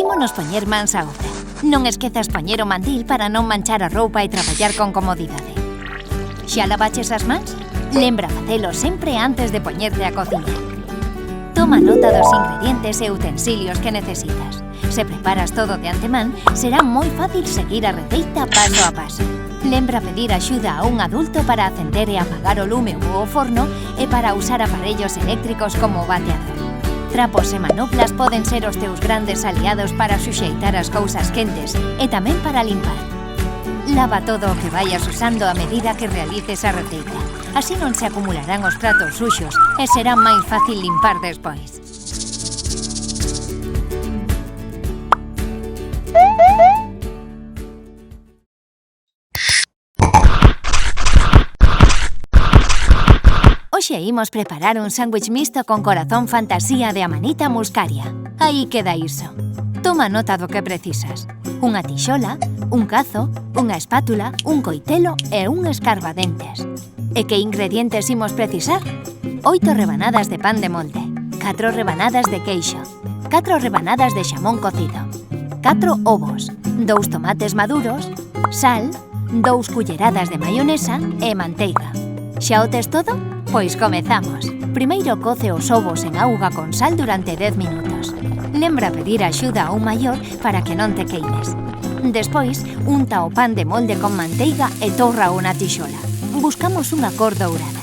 Ímonos poñer mans á obra. Non esquezas poñer o mandil para non manchar a roupa e traballar con comodidade. Xa lavaches as mans? Lembra facelo sempre antes de poñerte a cociñar. Toma nota dos ingredientes e utensilios que necesitas. Se preparas todo de antemán, será moi fácil seguir a receita paso a paso. Lembra pedir axuda a un adulto para acender e apagar o lume ou o forno e para usar aparellos eléctricos como o bateador. Trapos e manoplas poden ser os teus grandes aliados para suxeitar as cousas quentes e tamén para limpar. Lava todo o que vayas usando a medida que realices a receita. Así non se acumularán os pratos suxos e será máis fácil limpar despois. Hoxe imos preparar un sándwich mixto con corazón fantasía de Amanita Muscaria. Aí queda iso. Toma nota do que precisas. Unha tixola, un cazo, unha espátula, un coitelo e un escarbadentes. E que ingredientes imos precisar? 8 rebanadas de pan de molde, 4 rebanadas de queixo, 4 rebanadas de xamón cocido, 4 ovos, 2 tomates maduros, sal, 2 culleradas de maionesa e manteiga. Xa o tes todo? Pois comezamos. Primeiro coce os ovos en auga con sal durante 10 minutos. Lembra pedir axuda a un maior para que non te queimes. Despois, unta o pan de molde con manteiga e tórrao na tixola. Buscamos unha cor dourada.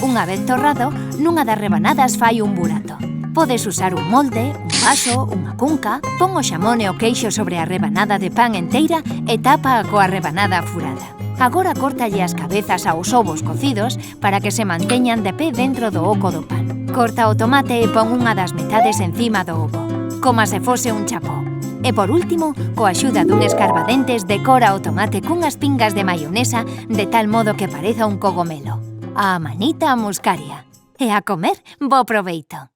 Unha vez torrado, nunha das rebanadas fai un burato. Podes usar un molde, un vaso, unha cunca. Pon o xamón e o queixo sobre a rebanada de pan enteira e tapa coa rebanada furada. Agora córtalle as cabezas aos ovos cocidos para que se manteñan de pé dentro do oco do pan. Corta o tomate e pon unha das metades encima do ovo, coma se fose un chapó. E por último, coa axuda dun escarbadentes, decora o tomate cunhas pingas de maionesa de tal modo que pareza un cogomelo. A Amanita Muscaria. E a comer, bo proveito!